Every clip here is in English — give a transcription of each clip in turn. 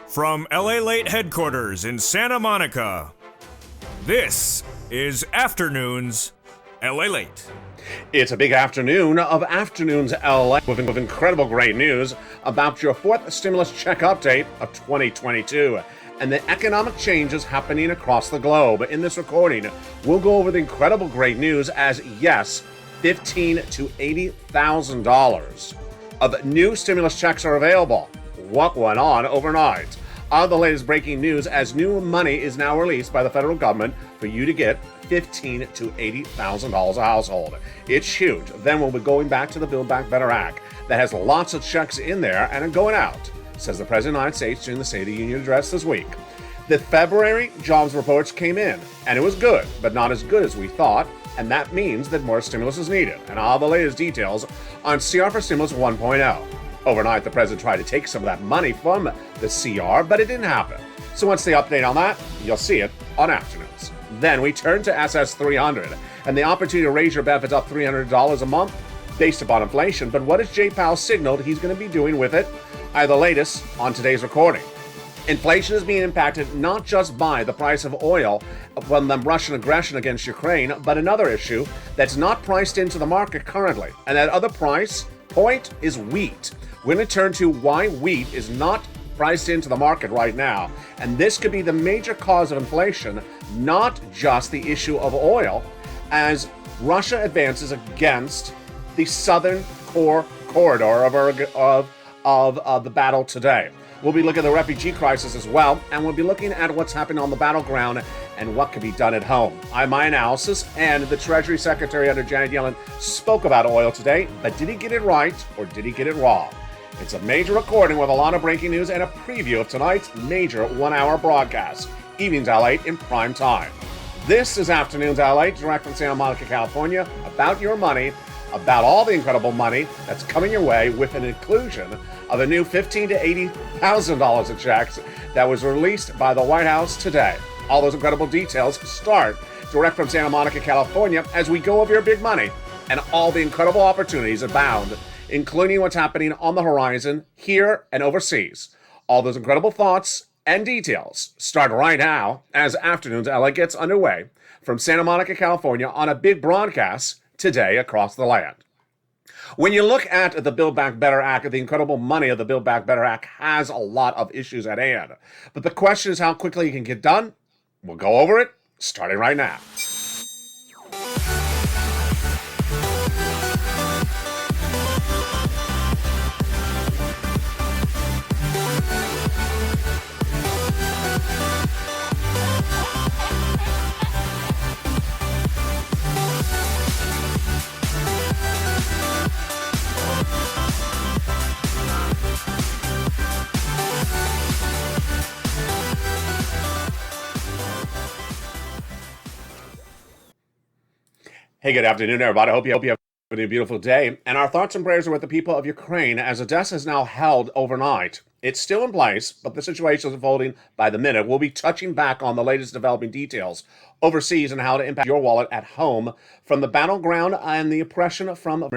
From LALATE headquarters in Santa Monica, this is Afternoons LALATE. It's a big afternoon of Afternoons LA with incredible great news about your fourth stimulus check update of 2022 and the economic changes happening across the globe. In this recording, we'll go over the incredible great news as, yes, $15,000 to $80,000 of new stimulus checks are available. What went on overnight? The latest breaking news as new money is now released by the federal government for you to get $15,000 to $80,000 a household. It's huge. Then we'll be going back to the Build Back Better Act that has lots of checks in there and are going out, says the President of the United States during the State of the Union address this week. The February jobs reports came in, and it was good, but not as good as we thought, and that means that more stimulus is needed. And all the latest details on CR for Stimulus 1.0. Overnight, the president tried to take some of that money from the CR, but it didn't happen. So once the update on that, you'll see it on Afternoons. Then we turn to SS 300 and the opportunity to raise your benefits up $300 a month based upon inflation. But what has Jay Powell signaled he's going to be doing with it? The latest on today's recording. Inflation is being impacted not just by the price of oil from the Russian aggression against Ukraine, but another issue that's not priced into the market currently. And that other price point is wheat. We're going to turn to why wheat is not priced into the market right now. And this could be the major cause of inflation, not just the issue of oil, as Russia advances against the southern core corridor of the battle today. We'll be looking at the refugee crisis as well, and we'll be looking at what's happening on the battleground and what can be done at home. My analysis, and the Treasury Secretary under Janet Yellen spoke about oil today, but did he get it right or did he get it wrong? It's a major recording with a lot of breaking news and a preview of tonight's major one-hour broadcast, Evenings LA in prime time. This is Afternoons LA, direct from Santa Monica, California, about your money, about all the incredible money that's coming your way, with an inclusion of a new $15,000 to $80,000 of checks that was released by the White House today. All those incredible details start direct from Santa Monica, California, as we go over your big money and all the incredible opportunities abound, including what's happening on the horizon here and overseas. All those incredible thoughts and details start right now as Afternoons LA gets underway from Santa Monica, California, on a big broadcast today across the land. When you look at the Build Back Better Act, the incredible money of the Build Back Better Act has a lot of issues at hand. But the question is how quickly it can get done. We'll go over it starting right now. Hey, good afternoon, everybody. I hope you have a beautiful day. And our thoughts and prayers are with the people of Ukraine as Odessa is now held overnight. It's still in place, but the situation is unfolding by the minute. We'll be touching back on the latest developing details overseas and how to impact your wallet at home from the battleground and the oppression from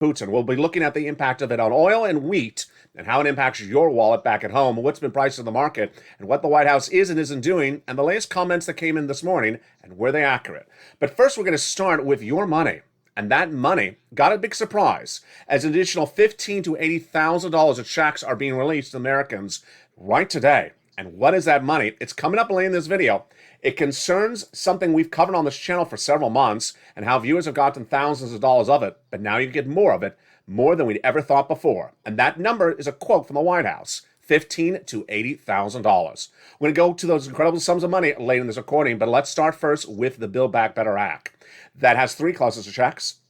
Putin. We'll be looking at the impact of it on oil and wheat and how it impacts your wallet back at home, what's been priced in the market, and what the White House is and isn't doing, and the latest comments that came in this morning, and were they accurate? But first, we're going to start with your money. And that money got a big surprise, as an additional $15,000 to $80,000 of checks are being released to Americans right today. And what is that money? It's coming up later in this video. It concerns something we've covered on this channel for several months, and how viewers have gotten thousands of dollars of it, but now you get more of it, more than we'd ever thought before. And that number is a quote from the White House, $15,000 to $80,000. We're going to go to those incredible sums of money later in this recording, but let's start first with the Build Back Better Act. That has 3 classes of checks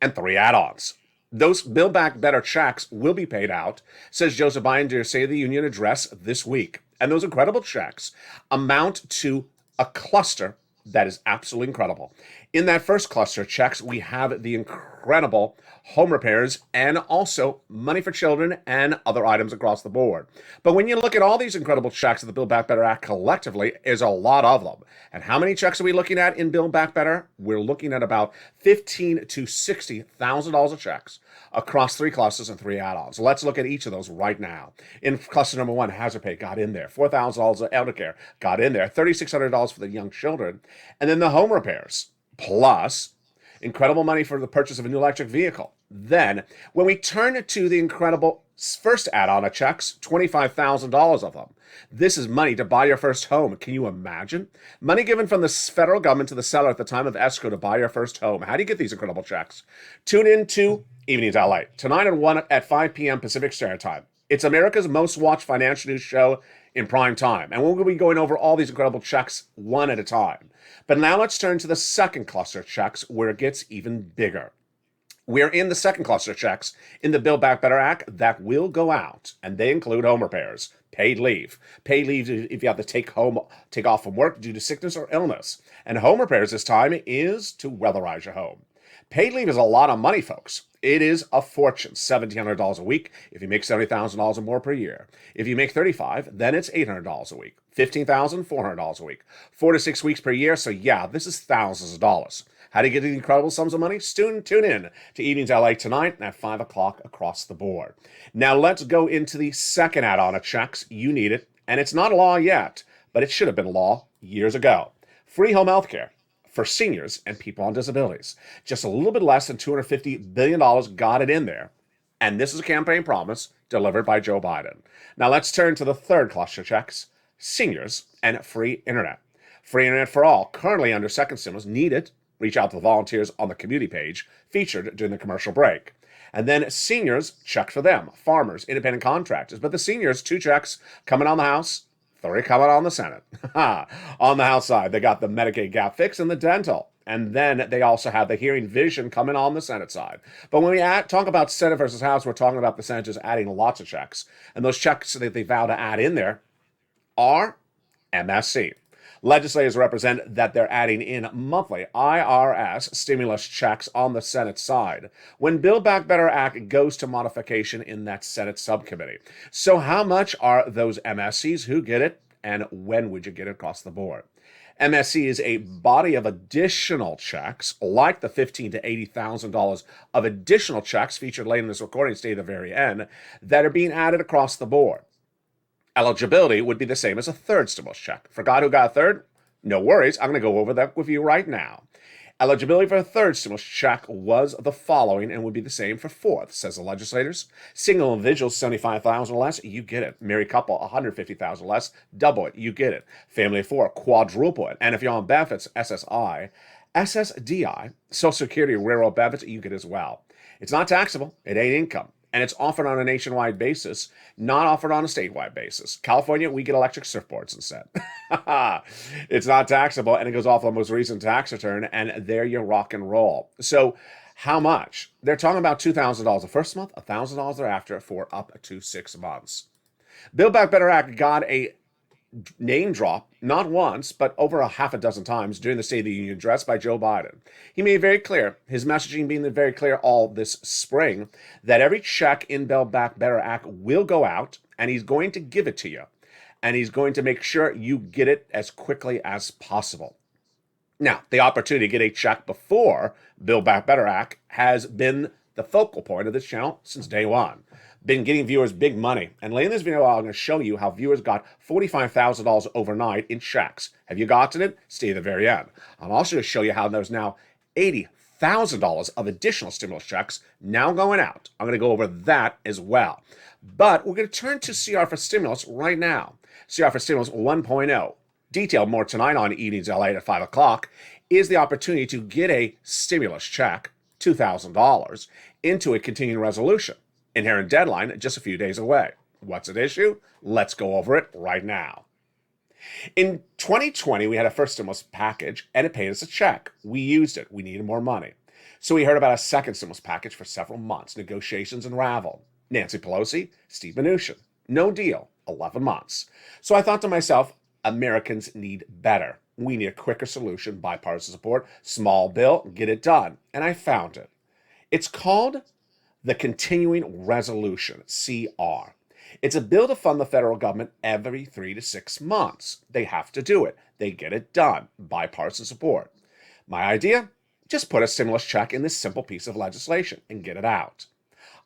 and 3 add-ons. Those Build Back Better checks will be paid out, says Joseph Biden during State of the Union address this week. And those incredible checks amount to a cluster that is absolutely incredible. In that first cluster of checks, we have the incredible home repairs and also money for children and other items across the board. But when you look at all these incredible checks of the Build Back Better Act collectively, is a lot of them. And how many checks are we looking at in Build Back Better? We're looking at about $15,000 to $60,000 of checks across 3 clusters and 3 add-ons. Let's look at each of those right now. In cluster number 1, hazard pay got in there. $4,000 of elder care got in there. $3,600 for the young children. And then the home repairs, plus incredible money for the purchase of a new electric vehicle. Then, when we turn to the incredible first add-on of checks, $25,000 of them. This is money to buy your first home. Can you imagine? Money given from the federal government to the seller at the time of escrow to buy your first home. How do you get these incredible checks? Tune in to Evenings LA tonight at 1 at 5 p.m. Pacific Standard Time. It's America's most watched financial news show in prime time, and we're going to be going over all these incredible checks one at a time. But now let's turn to the second cluster of checks, where it gets even bigger. We're in the second cluster of checks in the Build Back Better Act that will go out, and they include home repairs, paid leave if you have to take off from work due to sickness or illness. And home repairs this time is to weatherize your home. Paid leave is a lot of money, folks. It is a fortune, $1,700 a week if you make $70,000 or more per year. If you make $35,000, then it's $800 a week. $15,000, $400 a week. 4 to 6 weeks per year, so yeah, this is thousands of dollars. How do you get these incredible sums of money? Tune in to Evenings LA tonight at 5 o'clock across the board. Now let's go into the second add-on of checks. You need it, and it's not law yet, but it should have been law years ago. Free home health care for seniors and people on disabilities. Just a little bit less than $250 billion got it in there. And this is a campaign promise delivered by Joe Biden. Now let's turn to the third cluster checks, seniors and free internet. Free internet for all, currently under second stimulus, need it. Reach out to the volunteers on the community page featured during the commercial break. And then seniors, check for them, farmers, independent contractors. But the seniors, 2 checks coming on the House, 3 coming on the Senate. On the House side, they got the Medicaid gap fix and the dental. And then they also have the hearing vision coming on the Senate side. But when we talk about Senate versus House, we're talking about the senators adding lots of checks. And those checks that they vow to add in there are MSC. Legislators represent that they're adding in monthly IRS stimulus checks on the Senate side when Build Back Better Act goes to modification in that Senate subcommittee. So how much are those MSCs? Who get it? And when would you get it across the board? MSC is a body of additional checks, like the $15,000 to $80,000 of additional checks featured late in this recording, stay at the very end, that are being added across the board. Eligibility would be the same as a third stimulus check. Forgot who got a third? No worries, I'm going to go over that with you right now. Eligibility for a third stimulus check was the following and would be the same for fourth, says the legislators. Single individuals, $75,000 or less, you get it. Married couple, $150,000 or less, double it, you get it. Family of 4, quadruple it. And if you're on benefits, SSI, SSDI, Social Security, railroad benefits, you get as well. It's not taxable, it ain't income. And it's offered on a nationwide basis, not offered on a statewide basis. California, we get electric surfboards instead. It's not taxable, and it goes off the most recent tax return, and there you rock and roll. So how much? They're talking about $2,000 the first month, $1,000 thereafter for up to 6 months. Build Back Better Act got a name drop, not once, but over a half a dozen times during the State of the Union address by Joe Biden. He made it very clear, his messaging being very clear all this spring, that every check in Build Back Better Act will go out, and he's going to give it to you. And he's going to make sure you get it as quickly as possible. Now, the opportunity to get a check before Build Back Better Act has been the focal point of this channel since day one. Been getting viewers big money. And later in this video, I'm going to show you how viewers got $45,000 overnight in checks. Have you gotten it? Stay to the very end. I'm also going to show you how there's now $80,000 of additional stimulus checks now going out. I'm going to go over that as well. But we're going to turn to CR for Stimulus right now. CR for Stimulus 1.0, detailed more tonight on Evenings LA at 5 o'clock, is the opportunity to get a stimulus check, $2,000, into a continuing resolution. Inherent deadline just a few days away. What's at issue? Let's go over it right now. In 2020, we had a first stimulus package, and it paid us a check. We used it. We needed more money. So we heard about a second stimulus package for several months. Negotiations unraveled. Nancy Pelosi, Steve Mnuchin. No deal. 11 months. So I thought to myself, Americans need better. We need a quicker solution, bipartisan support, small bill, get it done. And I found it. It's called the Continuing Resolution, CR. It's a bill to fund the federal government every 3 to 6 months. They have to do it. They get it done. Bipartisan support. My idea? Just put a stimulus check in this simple piece of legislation and get it out.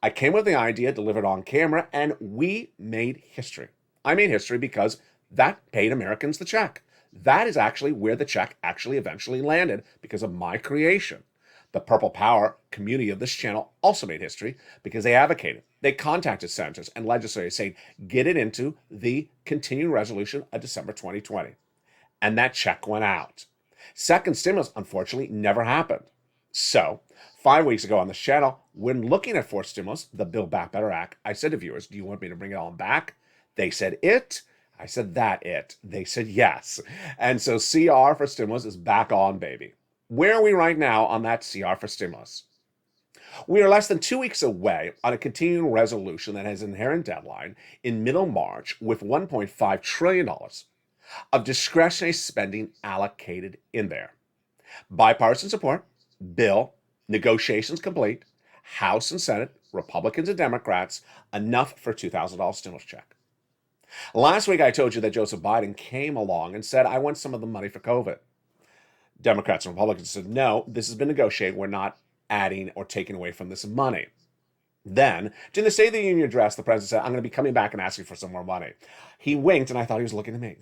I came with the idea, delivered on camera, and we made history. I made history because that paid Americans the check. That is actually where the check actually eventually landed because of my creation. The Purple Power community of this channel also made history because they advocated. They contacted senators and legislators saying, get it into the continuing resolution of December 2020. And that check went out. Second stimulus, unfortunately, never happened. So, 5 weeks ago on this channel, when looking at fourth stimulus, the Build Back Better Act, I said to viewers, do you want me to bring it on back? They said it. I said that it. They said yes. And so CR for stimulus is back on, baby. Where are we right now on that CR for stimulus? We are less than 2 weeks away on a continuing resolution that has an inherent deadline in middle March with $1.5 trillion of discretionary spending allocated in there. Bipartisan support, bill, negotiations complete, House and Senate, Republicans and Democrats, enough for a $2,000 stimulus check. Last week I told you that Joseph Biden came along and said, I want some of the money for COVID. Democrats and Republicans said, no, this has been negotiated. We're not adding or taking away from this money. Then, during the State of the Union address, the president said, I'm going to be coming back and asking for some more money. He winked, and I thought he was looking at me.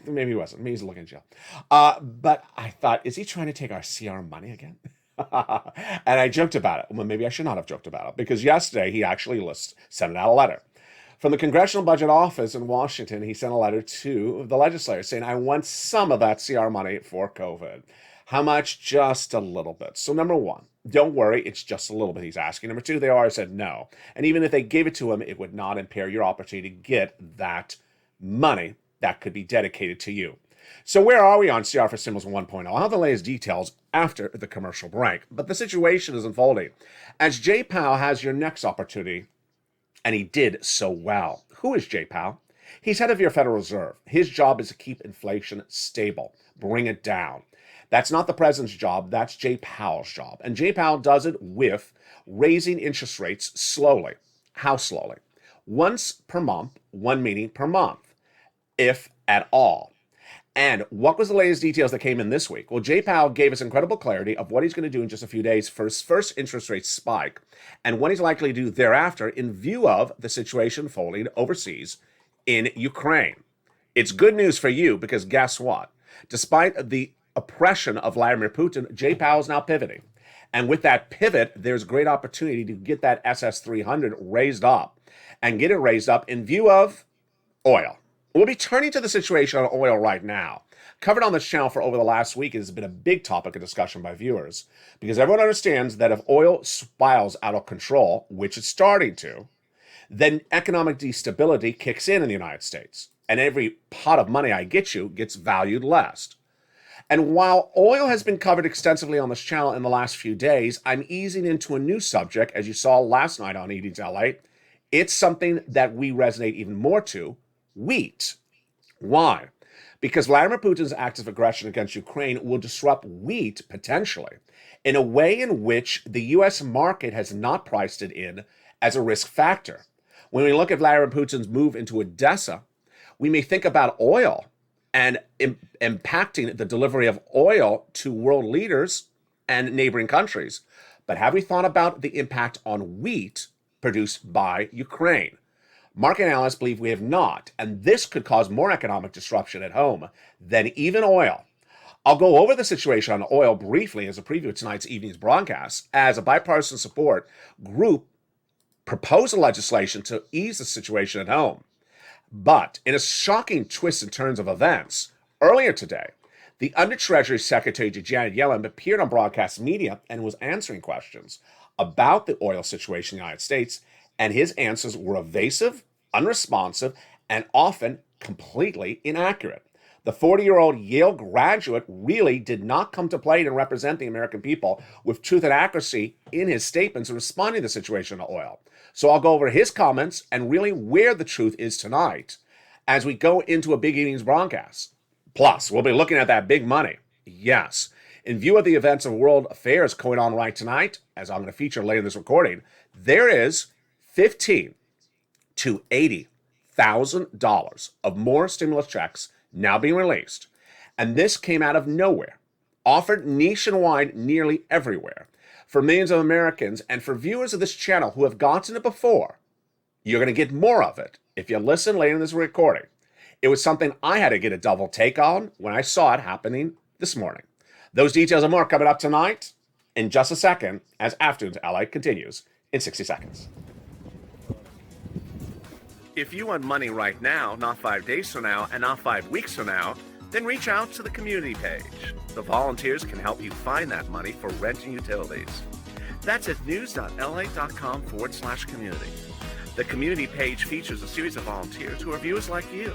Maybe he wasn't. Maybe he's looking at Jill. But I thought, is he trying to take our CR money again? And I joked about it. Well, maybe I should not have joked about it, because yesterday he actually sent out a letter. From the Congressional Budget Office in Washington, he sent a letter to the legislators saying, I want some of that CR money for COVID. How much? Just a little bit. So number one, don't worry, it's just a little bit he's asking. Number two, they already said no. And even if they gave it to him, it would not impair your opportunity to get that money that could be dedicated to you. So where are we on CR for Stimulus 1.0? I'll have the latest details after the commercial break. But the situation is unfolding as Jay Powell has your next opportunity, and he did so well. Who is Jay Powell? He's head of your Federal Reserve. His job is to keep inflation stable, bring it down. That's not the president's job. That's Jay Powell's job. And Jay Powell does it with raising interest rates slowly. How slowly? Once per month, one meeting per month, if at all. And what was the latest details that came in this week? Well, Jay Powell gave us incredible clarity of what he's going to do in just a few days for his first interest rate spike and what he's likely to do thereafter in view of the situation unfolding overseas in Ukraine. It's good news for you because guess what? Despite the oppression of Vladimir Putin, Jay Powell is now pivoting. And with that pivot, there's great opportunity to get that SS-300 raised up and get it raised up in view of oil. We'll be turning to the situation on oil right now. Covered on this channel for over the last week, it has been a big topic of discussion by viewers because everyone understands that if oil spirals out of control, which it's starting to, then economic destability kicks in the United States. And every pot of money I get you gets valued less. And while oil has been covered extensively on this channel in the last few days, I'm easing into a new subject, as you saw last night on Eating to LA. It's something that we resonate even more to, wheat. Why? Because Vladimir Putin's acts of aggression against Ukraine will disrupt wheat, potentially, in a way in which the U.S. market has not priced it in as a risk factor. When we look at Vladimir Putin's move into Odessa, we may think about oil and impacting the delivery of oil to world leaders and neighboring countries. But have we thought about the impact on wheat produced by Ukraine? Market analysts believe we have not, and this could cause more economic disruption at home than even oil. I'll go over the situation on oil briefly as a preview of tonight's evening's broadcast, as a bipartisan support group proposed legislation to ease the situation at home. But in a shocking twist in terms of events, earlier today, the Under-Treasury Secretary Janet Yellen appeared on broadcast media and was answering questions about the oil situation in the United States, and his answers were evasive, unresponsive, and often completely inaccurate. The 40-year-old Yale graduate really did not come to play to represent the American people with truth and accuracy in his statements responding to the situation of oil. So I'll go over his comments and really where the truth is tonight as we go into a big evening's broadcast. Plus, we'll be looking at that big money. Yes. In view of the events of world affairs going on right tonight, as I'm going to feature later in this recording, there is $15,000 to $80,000 of more stimulus checks now being released. And this came out of nowhere, offered nationwide nearly everywhere. For millions of Americans and for viewers of this channel who have gotten it before, you're going to get more of it if you listen later in this recording. It was something I had to get a double take on when I saw it happening this morning. Those details and more coming up tonight in just a second as Afternoons LA continues in 60 seconds. If you want money right now, not 5 days from now, and not 5 weeks from now, then reach out to the community page. The volunteers can help you find that money for rent and utilities. That's at news.la.com/community. The community page features a series of volunteers who are viewers like you.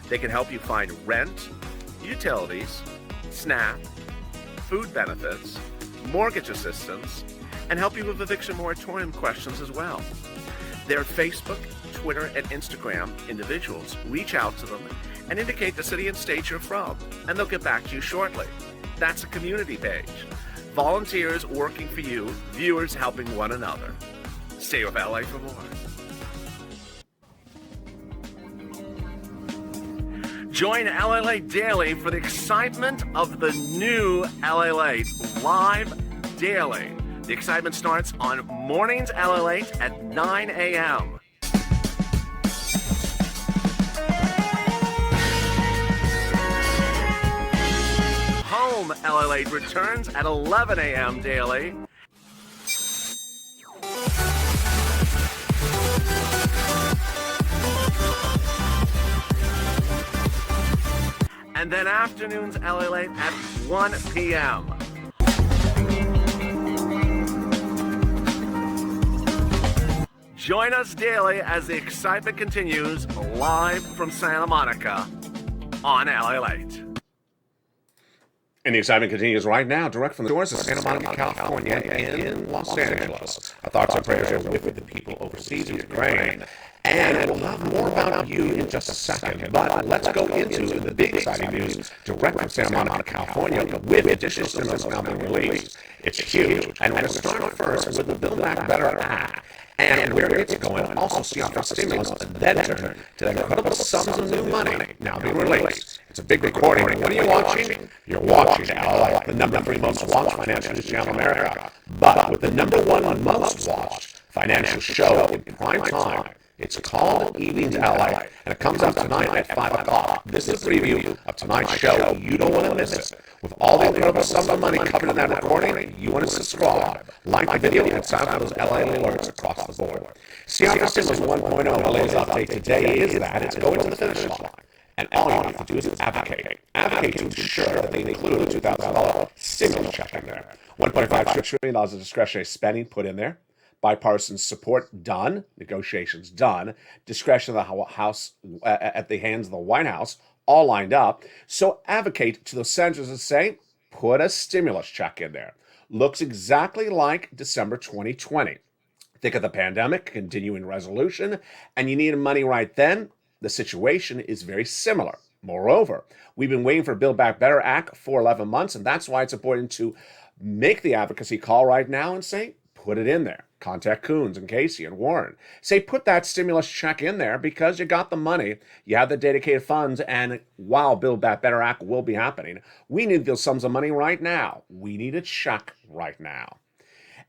They can help you find rent, utilities, SNAP, food benefits, mortgage assistance, and help you with eviction moratorium questions as well. Their Facebook, Twitter, and Instagram individuals reach out to them and indicate the city and state you're from, and they'll get back to you shortly. That's a community page. Volunteers working for you, viewers helping one another. Stay with LA for more. Join LALATE Daily for the excitement of the new LALATE live daily. The excitement starts on mornings LALATE at 9 a.m. Home LALATE returns at 11 a.m. daily. And then Afternoons LALATE at 1 p.m. Join us daily as the excitement continues live from Santa Monica on LALATE. And the excitement continues right now, direct from the doors of Santa Monica, California, and in Los Angeles. Our thoughts and prayers are with the people overseas in Ukraine. And we'll have more about you in just a second. But let's go into the big exciting news direct from Santa Monica, California, with additional stimulus now being released. It's huge. And we'll start first with the Build Back Better Act. And where it's going, also see off our stimulus, and then turn to the incredible sums of new money now being released. It's a big recording. What are you watching? You're watching LA, the number 3 most watched financial news channel in America. But with the number 1 most watched financial show in prime time, it's called Evenings LA, and it comes out tonight at 5 o'clock. This is a preview of tonight's show. You don't want to miss it. With all the incredible sums of money covered in that recording, you want to subscribe, like the video, and sign up for those LA alerts across the board. See how this is 1.0 LA's update today is that it's going to the finish line. And all you have to do is advocate. Advocate to ensure that they include a $2,000 stimulus check in there. $1.5 trillion of discretionary spending put in there. Bipartisan support done, negotiations done, discretion of the House at the hands of the White House, all lined up. So advocate to those senators and say, put a stimulus check in there. Looks exactly like December 2020. Think of the pandemic, continuing resolution, and you need money right then. The situation is very similar. Moreover, we've been waiting for Build Back Better Act for 11 months, and that's why it's important to make the advocacy call right now and say, put it in there. Contact Coons and Casey and Warren. Say, put that stimulus check in there because you got the money, you have the dedicated funds, and while Build Back Better Act will be happening, we need those sums of money right now. We need a check right now.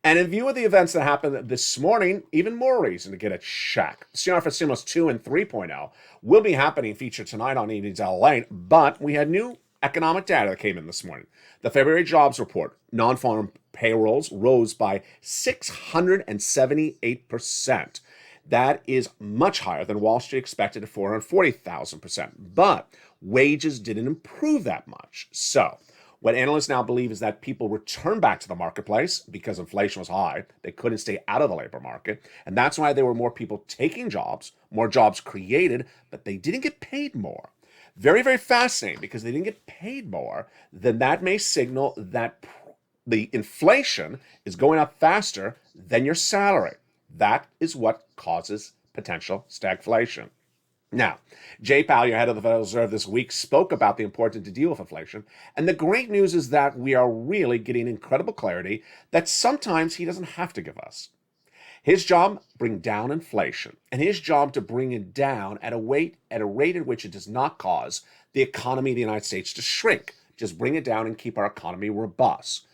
And in view of the events that happened this morning, even more reason to get a check. CR for Stimulus 2 and 3.0 will be happening, featured tonight on Evenings LA, but we had new economic data that came in this morning. The February jobs report, non-farm payrolls rose by 678%. That is much higher than Wall Street expected at 440,000%. But wages didn't improve that much. So what analysts now believe is that people return back to the marketplace because inflation was high. They couldn't stay out of the labor market. And that's why there were more people taking jobs, more jobs created, but they didn't get paid more. Very, very fascinating, because they didn't get paid more, then that may signal that the inflation is going up faster than your salary. That is what causes potential stagflation. Now, Jay Powell, your head of the Federal Reserve this week, spoke about the importance to deal with inflation. And the great news is that we are really getting incredible clarity that sometimes he doesn't have to give us. His job, bring down inflation, and his job to bring it down at a rate at which it does not cause the economy of the United States to shrink. Just bring it down and keep our economy robust.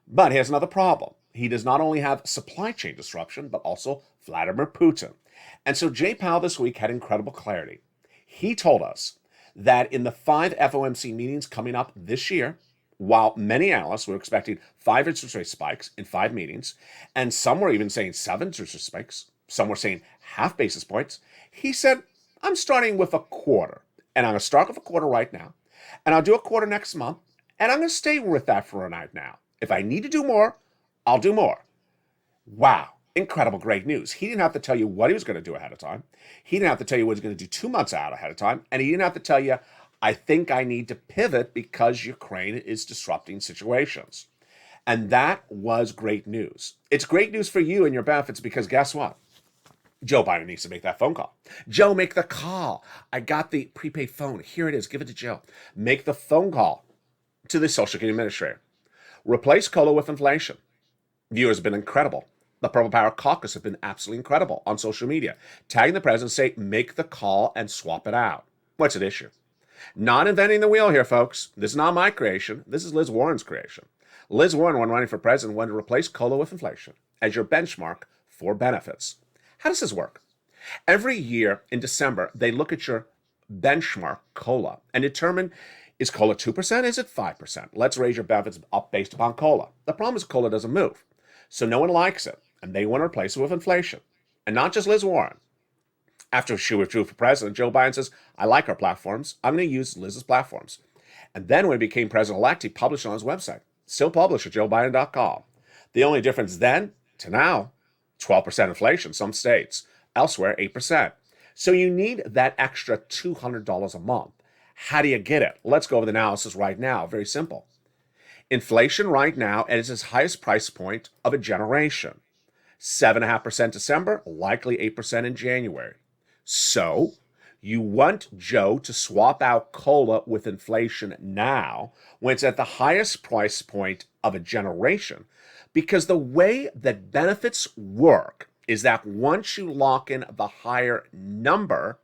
But he has another problem. He does not only have supply chain disruption, but also Vladimir Putin. And so Jay Powell this week had incredible clarity. He told us that in the 5 FOMC meetings coming up this year, while many analysts were expecting 5 interest rate spikes in 5 meetings, and some were even saying 7 interest rate spikes, some were saying half basis points, he said, I'm starting with a quarter. And I'm going to start with a quarter right now. And I'll do a quarter next month. And I'm going to stay with that for a night now. If I need to do more, I'll do more. Wow. Incredible, great news. He didn't have to tell you what he was going to do ahead of time. He didn't have to tell you what he was going to do 2 months out ahead of time. And he didn't have to tell you, I think I need to pivot because Ukraine is disrupting situations. And that was great news. It's great news for you and your benefits because guess what? Joe Biden needs to make that phone call. Joe, make the call. I got the prepaid phone. Here it is. Give it to Joe. Make the phone call to the Social Security Administrator. Replace COLA with inflation. Viewers have been incredible. The Purple Power Caucus have been absolutely incredible on social media. Tagging the president, say, make the call and swap it out. What's at issue? Not inventing the wheel here, folks. This is not my creation. This is Liz Warren's creation. Liz Warren, when running for president, wanted to replace COLA with inflation as your benchmark for benefits. How does this work? Every year in December, they look at your benchmark COLA and determine, is COLA 2%? Is it 5%? Let's raise your benefits up based upon COLA. The problem is COLA doesn't move. So no one likes it, and they want to replace it with inflation. And not just Liz Warren. After she withdrew for president, Joe Biden says, I like our platforms. I'm going to use Liz's platforms. And then when he became president-elect, he published on his website. Still published at joebiden.com. The only difference then to now, 12% inflation, some states. Elsewhere, 8%. So you need that extra $200 a month. How do you get it? Let's go over the analysis right now. Very simple. Inflation right now is its highest price point of a generation. 7.5% December, likely 8% in January. So you want Joe to swap out COLA with inflation now when it's at the highest price point of a generation, because the way that benefits work is that once you lock in the higher number,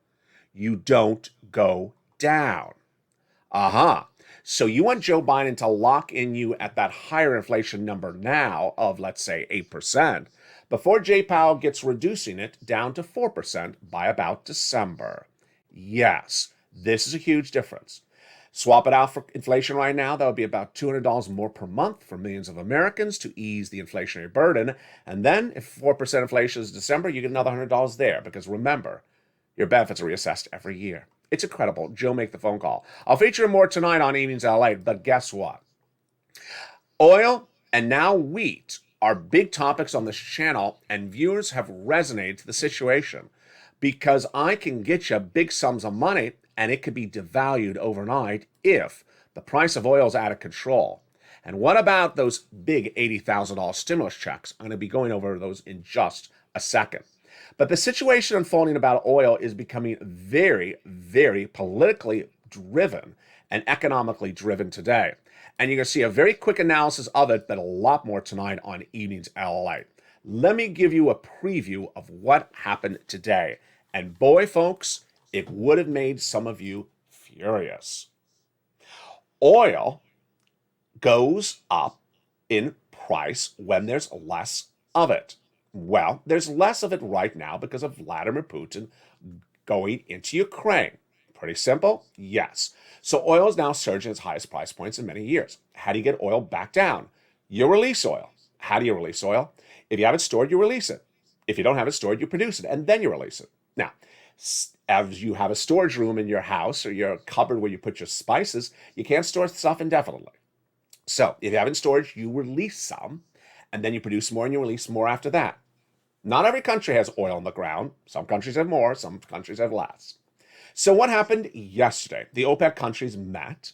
you don't go down. So you want Joe Biden to lock in you at that higher inflation number now of, let's say, 8%, before Jay Powell gets reducing it down to 4% by about December. Yes, this is a huge difference. Swap it out for inflation right now, that would be about $200 more per month for millions of Americans to ease the inflationary burden. And then if 4% inflation is December, you get another $100 there because remember, your benefits are reassessed every year. It's incredible. Joe, make the phone call. I'll feature more tonight on Evenings LALATE, but guess what? Oil and now wheat are big topics on this channel, and viewers have resonated to the situation because I can get you big sums of money and it could be devalued overnight if the price of oil is out of control. And what about those big $80,000 stimulus checks? I'm going to be going over those in just a second. But the situation unfolding about oil is becoming very, very politically driven and economically driven today. And you're going to see a very quick analysis of it, but a lot more tonight on Evenings LALATE. Let me give you a preview of what happened today. And boy, folks, it would have made some of you furious. Oil goes up in price when there's less of it. Well, there's less of it right now because of Vladimir Putin going into Ukraine. Pretty simple? Yes. So oil is now surging its highest price points in many years. How do you get oil back down? You release oil. How do you release oil? If you have it stored, you release it. If you don't have it stored, you produce it, and then you release it. Now, as you have a storage room in your house or your cupboard where you put your spices, you can't store stuff indefinitely. So if you have it in storage, you release some, and then you produce more and you release more after that. Not every country has oil in the ground. Some countries have more, some countries have less. So what happened yesterday? The OPEC countries met,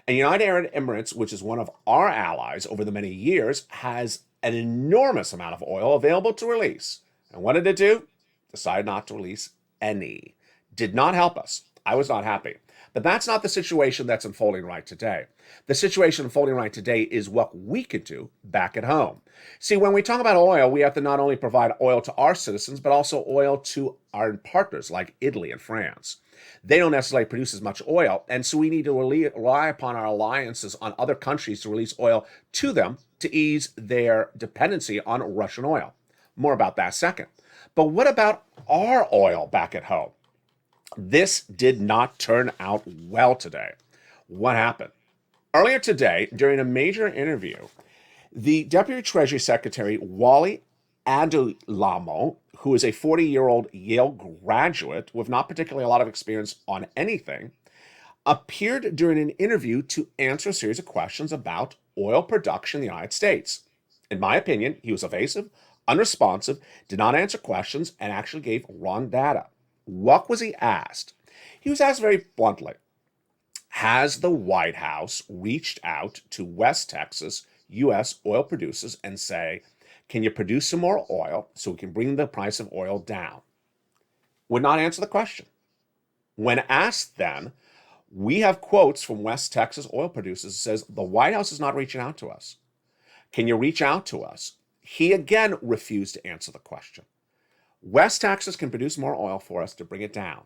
and United Arab Emirates, which is one of our allies over the many years, has an enormous amount of oil available to release. And what did it do? Decided not to release any. did not help us. I was not happy. But that's not the situation that's unfolding right today. The situation unfolding right today is what we could do back at home. See, when we talk about oil, we have to not only provide oil to our citizens, but also oil to our partners like Italy and France. They don't necessarily produce as much oil, and so we need to rely upon our alliances on other countries to release oil to them to ease their dependency on Russian oil. More about that second. But what about our oil back at home? This did not turn out well today. What happened? Earlier today, during a major interview, the Deputy Treasury Secretary, Wally Adulamo, who is a 40-year-old Yale graduate with not particularly a lot of experience on anything, appeared during an interview to answer a series of questions about oil production in the United States. In my opinion, he was evasive, unresponsive, did not answer questions, and actually gave wrong data. What was he asked? He was asked very bluntly, has the White House reached out to West Texas U.S. oil producers and say, can you produce some more oil so we can bring the price of oil down? Would not answer the question. When asked then, we have quotes from West Texas oil producers that says, the White House is not reaching out to us. Can you reach out to us? He again refused to answer the question. West Texas can produce more oil for us to bring it down.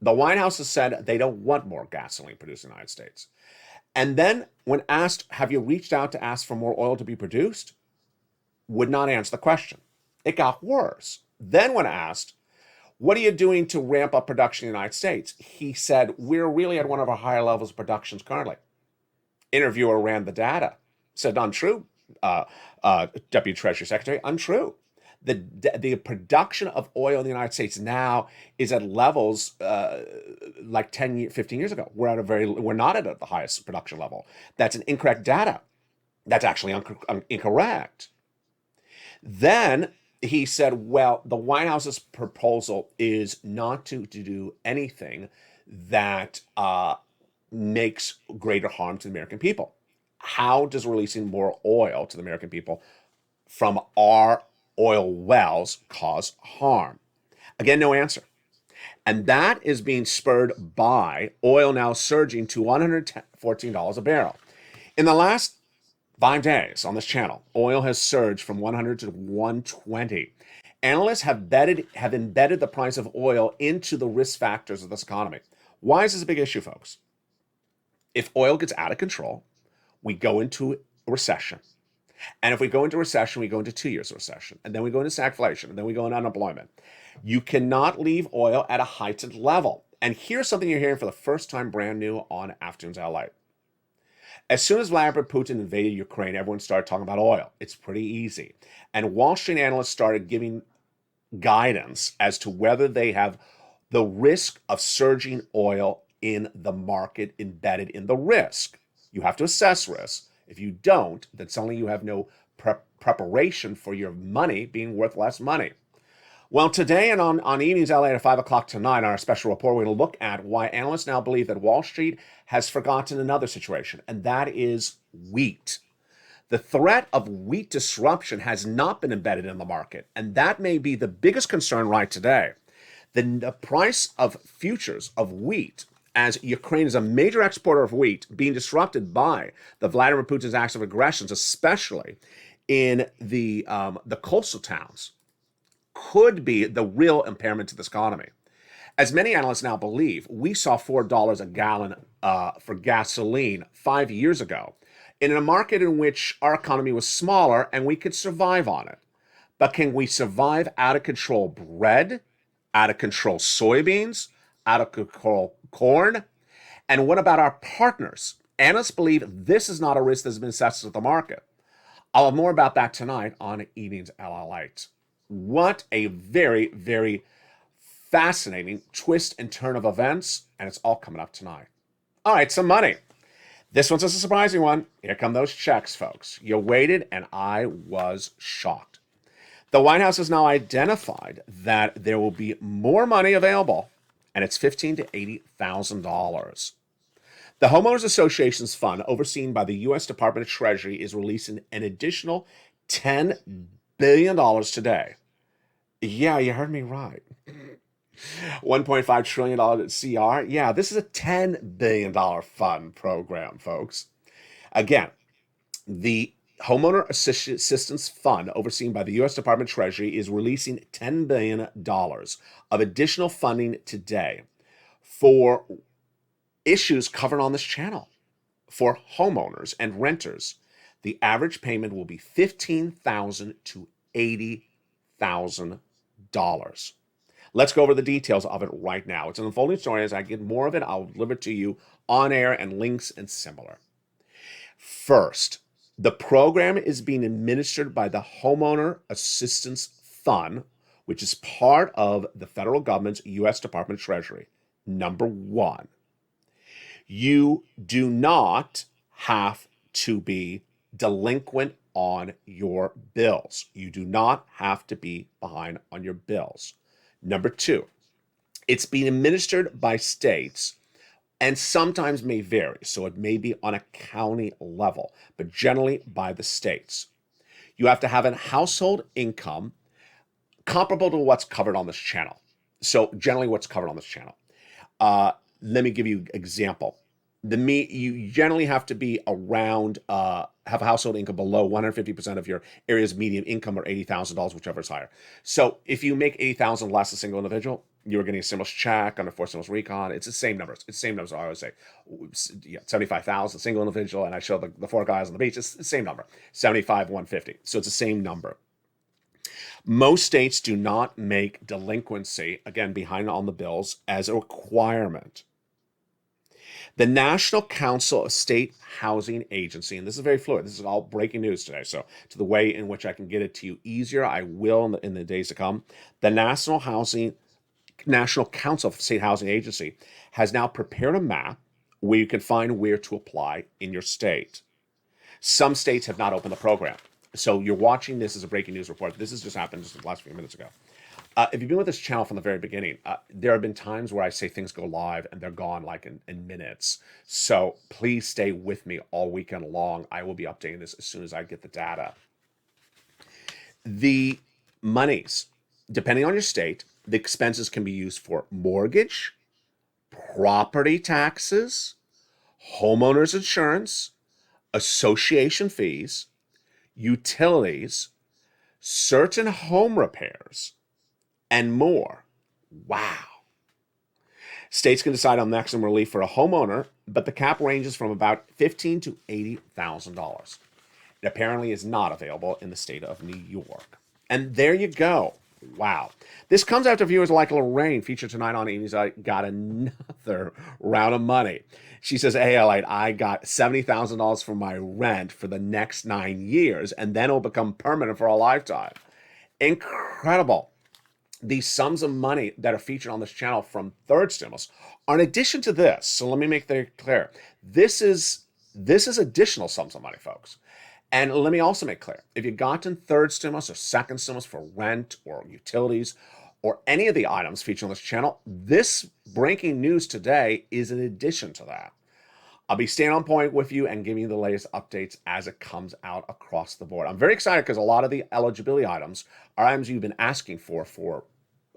The White House has said they don't want more gasoline produced in the United States. And then when asked, have you reached out to ask for more oil to be produced? Would not answer the question. It got worse. Then when asked, what are you doing to ramp up production in the United States? He said, we're really at one of our higher levels of productions currently. Interviewer ran the data. Said, untrue, Deputy Treasury Secretary, untrue. The production of oil in the United States now is at levels like 15 years ago. We're not at the highest production level. That's an incorrect data. That's actually incorrect. Then he said, well, the White House's proposal is not to do anything that makes greater harm to the American people. How does releasing more oil to the American people from our oil wells cause harm? Again, no answer. And that is being spurred by oil now surging to $114 a barrel. In the last 5 days on this channel, oil has surged from 100 to 120. Analysts have embedded the price of oil into the risk factors of this economy. Why is this a big issue, folks? If oil gets out of control, we go into a recession. And if we go into recession, we go into 2 years of recession. And then we go into stagflation. And then we go into unemployment. You cannot leave oil at a heightened level. And here's something you're hearing for the first time brand new on Afternoons LALATE. As soon as Vladimir Putin invaded Ukraine, everyone started talking about oil. It's pretty easy. And Wall Street analysts started giving guidance as to whether they have the risk of surging oil in the market embedded in the risk. You have to assess risk. If you don't, then suddenly you have no preparation for your money being worth less money. Well, today and on Evenings LA at 5 o'clock tonight on our special report, we're going to look at why analysts now believe that Wall Street has forgotten another situation, and that is wheat. The threat of wheat disruption has not been embedded in the market, and that may be the biggest concern right today. The price of futures of wheat, as Ukraine is a major exporter of wheat, being disrupted by the Vladimir Putin's acts of aggressions, especially in the coastal towns, could be the real impairment to this economy. As many analysts now believe, we saw $4 a gallon for gasoline 5 years ago in a market in which our economy was smaller and we could survive on it. But can we survive out of control bread, out of control soybeans, out of control corn? And what about our partners? Analysts believe this is not a risk that has been assessed at the market. I'll have more about that tonight on Evenings LALATE. What a very, very fascinating twist and turn of events, and it's all coming up tonight. All right, some money. This one's a surprising one. Here come those checks, folks. You waited, and I was shocked. The White House has now identified that there will be more money available, and it's $15,000 to $80,000. The Homeowners Association's fund, overseen by the U.S. Department of Treasury, is releasing an additional $10 billion today. Yeah, you heard me right. $1.5 trillion CR. Yeah, this is a $10 billion fund program, folks. Again, the Homeowner Assistance Fund, overseen by the U.S. Department of Treasury, is releasing $10 billion of additional funding today for issues covered on this channel for homeowners and renters. The average payment will be $15,000 to $80,000. Let's go over the details of it right now. It's an unfolding story. As I get more of it, I'll deliver it to you on air and links and similar. First, the program is being administered by the Homeowner Assistance Fund, which is part of the federal government's U.S. Department of Treasury. Number one, you do not have to be delinquent on your bills. You do not have to be behind on your bills. Number two, it's being administered by states and sometimes may vary. So it may be on a county level, but generally by the states. You have to have a household income comparable to what's covered on this channel. So generally what's covered on this channel. Let me give you an example. You generally have to be around, have a household income below 150% of your area's median income, or $80,000, whichever is higher. So if you make $80,000 less a single individual, you're getting a stimulus check under forced stimulus recon. It's the same numbers. It's the same numbers I always say. Yeah, 75,000 single individual, and I show the four guys on the beach. It's the same number, 75, 150. So it's the same number. Most states do not make delinquency, again, behind on the bills, as a requirement. The National Council of State Housing Agency, and this is very fluid. This is all breaking news today. So to the way in which I can get it to you easier, I will in the days to come. The National Council of State Housing Agency has now prepared a map where you can find where to apply in your state. Some states have not opened the program. So you're watching this as a breaking news report. This has just happened just the last few minutes ago. If you've been with this channel from the very beginning, there have been times where I say things go live and they're gone like in minutes. So please stay with me all weekend long. I will be updating this as soon as I get the data. The monies, depending on your state, the expenses can be used for mortgage, property taxes, homeowners insurance, association fees, utilities, certain home repairs, and more. Wow. States can decide on maximum relief for a homeowner, but the cap ranges from about $15,000 to $80,000. It apparently is not available in the state of New York. And there you go. Wow. This comes after viewers like Lorraine, featured tonight on Amy's got another round of money. She says, hey, LALATE, I got $70,000 for my rent for the next 9 years, and then it'll become permanent for a lifetime. Incredible. These sums of money that are featured on this channel from third stimulus are in addition to this. So let me make that clear. This is additional sums of money, folks. And let me also make clear, if you got in third stimulus or second stimulus for rent or utilities or any of the items featured on this channel, this breaking news today is in addition to that. I'll be staying on point with you and giving you the latest updates as it comes out across the board. I'm very excited because a lot of the eligibility items are items you've been asking for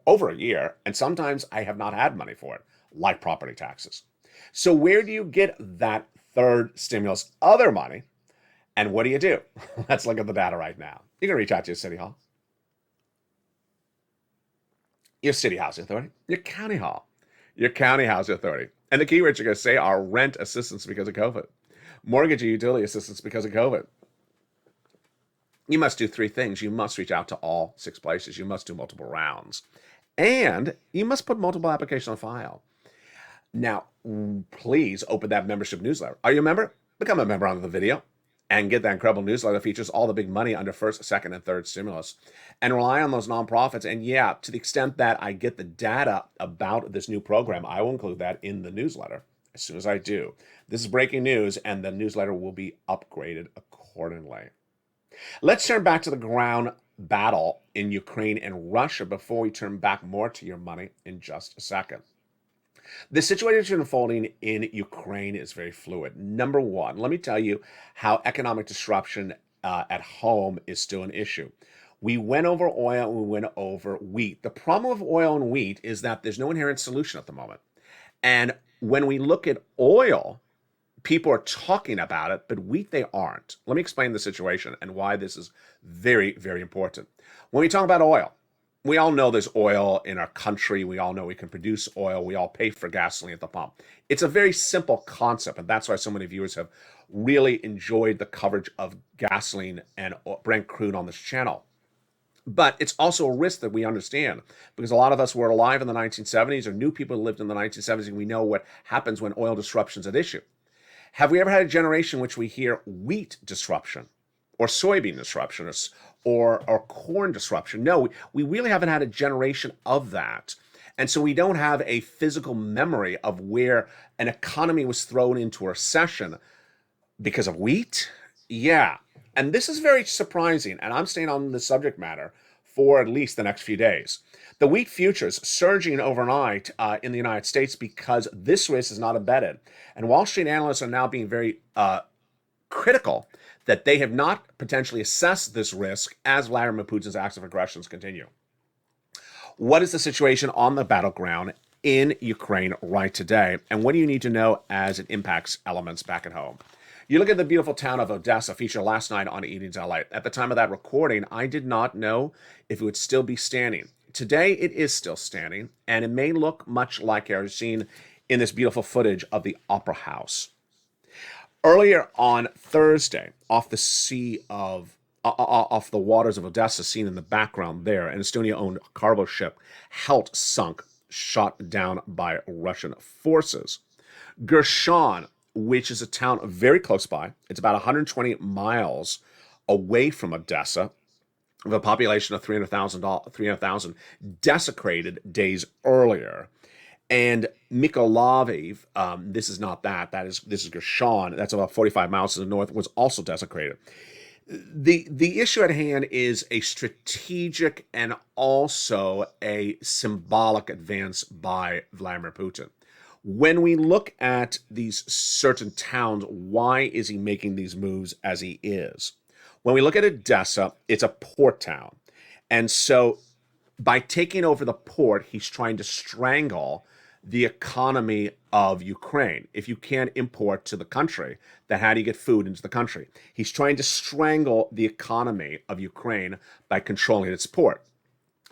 over a year, and sometimes I have not had money for it, like property taxes. So where do you get that third stimulus other money, and what do you do? Let's look at the data right now. You can reach out to your city hall, your city housing authority, your county hall, your county housing authority. And the keywords you're going to say are rent assistance because of COVID, mortgage or utility assistance because of COVID. You must do 3 things. You must reach out to all 6 places. You must do multiple rounds. And you must put multiple applications on file. Now, please open that membership newsletter. Are you a member? Become a member under the video and get that incredible newsletter that features all the big money under first, second, and third stimulus. And rely on those nonprofits. And yeah, to the extent that I get the data about this new program, I will include that in the newsletter as soon as I do. This is breaking news, and the newsletter will be upgraded accordingly. Let's turn back to the ground battle in Ukraine and Russia before we turn back more to your money in just a second. The situation unfolding in Ukraine is very fluid. Number one, let me tell you how economic disruption at home is still an issue. We went over oil and we went over wheat. The problem with oil and wheat is that there's no inherent solution at the moment. And when we look at oil, people are talking about it, but wheat, they aren't. Let me explain the situation and why this is very, very important. When we talk about oil, we all know there's oil in our country. We all know we can produce oil. We all pay for gasoline at the pump. It's a very simple concept, and that's why so many viewers have really enjoyed the coverage of gasoline and Brent crude on this channel. But it's also a risk that we understand because a lot of us were alive in the 1970s or knew people who lived in the 1970s, and we know what happens when oil disruption's at issue. Have we ever had a generation in which we hear wheat disruption or soybean disruption or corn disruption? No, we really haven't had a generation of that. And so we don't have a physical memory of where an economy was thrown into a recession because of wheat. Yeah. And this is very surprising. And I'm staying on the subject matter for at least the next few days. The wheat futures surging overnight in the United States because this risk is not embedded. And Wall Street analysts are now being very critical that they have not potentially assessed this risk as Vladimir Putin's acts of aggressions continue. What is the situation on the battleground in Ukraine right today? And what do you need to know as it impacts elements back at home? You look at the beautiful town of Odessa featured last night on Evenings LA. At the time of that recording, I did not know if it would still be standing. Today, it is still standing, and it may look much like you've seen in this beautiful footage of the Opera House. Earlier on Thursday, off the waters of Odessa, seen in the background there, an Estonia-owned cargo ship, Helt, sunk, shot down by Russian forces. Gershon, which is a town very close by, it's about 120 miles away from Odessa, with a population of 300,000 desecrated days earlier. And Mykolaiv, this is not that. This is Gershon. That's about 45 miles to the north. Was also desecrated. The issue at hand is a strategic and also a symbolic advance by Vladimir Putin. When we look at these certain towns, why is he making these moves as he is? When we look at Odessa, it's a port town. And so by taking over the port, he's trying to strangle the economy of Ukraine. If you can't import to the country, then how do you get food into the country? He's trying to strangle the economy of Ukraine by controlling its port.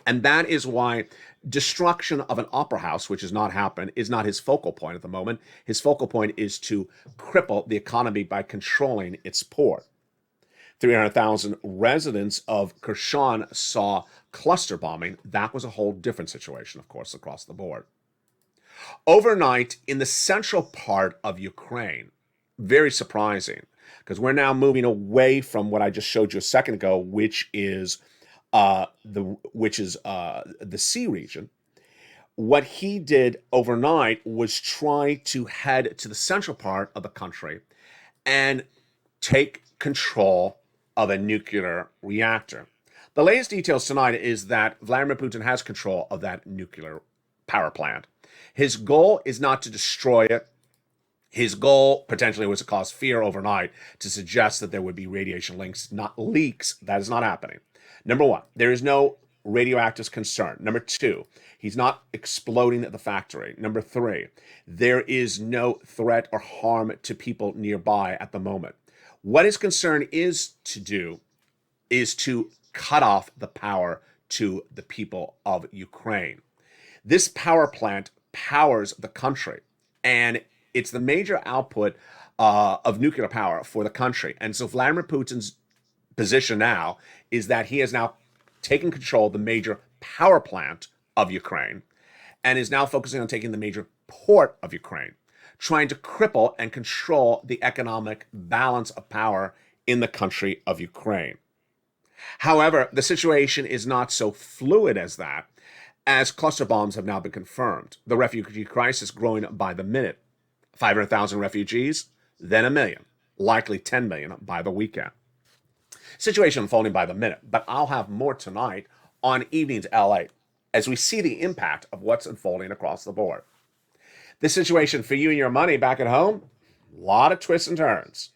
And that is why destruction of an opera house, which has not happened, is not his focal point at the moment. His focal point is to cripple the economy by controlling its port. 300,000 residents of Kherson saw cluster bombing. That was a whole different situation, of course, across the board. Overnight, in the central part of Ukraine, very surprising, because we're now moving away from what I just showed you a second ago, which is the sea region. What he did overnight was try to head to the central part of the country and take control of a nuclear reactor. The latest details tonight is that Vladimir Putin has control of that nuclear power plant. His goal is not to destroy it. His goal potentially was to cause fear overnight, to suggest that there would be radiation leaks, not leaks. That is not happening. Number one, there is no radioactive concern. Number two, he's not exploding at the factory. Number three, there is no threat or harm to people nearby at the moment. What his concern is to do is to cut off the power to the people of Ukraine. This power plant powers the country, and it's the major output of nuclear power for the country. And so Vladimir Putin's position now is that he has now taken control of the major power plant of Ukraine and is now focusing on taking the major port of Ukraine, trying to cripple and control the economic balance of power in the country of Ukraine. However, the situation is not so fluid as that, as cluster bombs have now been confirmed. The refugee crisis growing by the minute. 500,000 refugees, then 1 million, likely 10 million by the weekend. Situation unfolding by the minute, but I'll have more tonight on Evenings LA as we see the impact of what's unfolding across the board. This situation for you and your money back at home, a lot of twists and turns.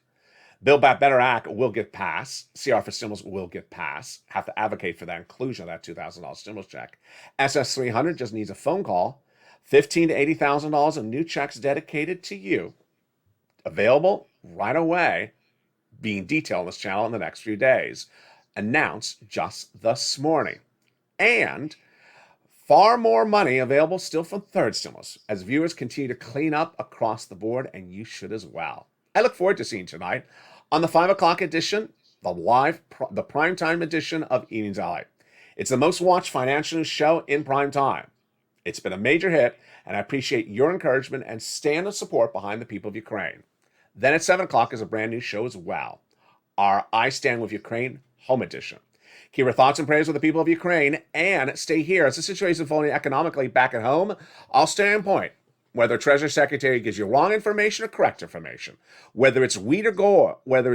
Build Back Better Act will get passed. CR for stimulus will get passed. Have to advocate for that inclusion of that $2,000 stimulus check. SS 300 just needs a phone call. $15,000 to $80,000 of new checks dedicated to you. Available right away. Being detailed on this channel in the next few days. Announced just this morning. And far more money available still from third stimulus as viewers continue to clean up across the board, and you should as well. I look forward to seeing tonight on the 5 o'clock edition, the primetime edition of Evenings LA. It's the most watched financial news show in prime time. It's been a major hit, and I appreciate your encouragement and stand of support behind the people of Ukraine. Then at 7 o'clock is a brand new show as well, our I Stand With Ukraine Home Edition. Keep your thoughts and prayers with the people of Ukraine, and stay here. As the situation is unfolding economically back at home, I'll stay on point. Whether Treasury Secretary gives you wrong information or correct information, whether it's wheat or oil, whether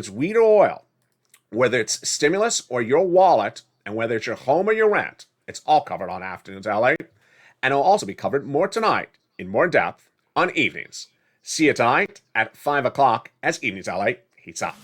it's stimulus or your wallet, and whether it's your home or your rent, it's all covered on Afternoons LA. And it'll also be covered more tonight in more depth on Evenings. See you tonight at 5 o'clock as Evenings LA heats up.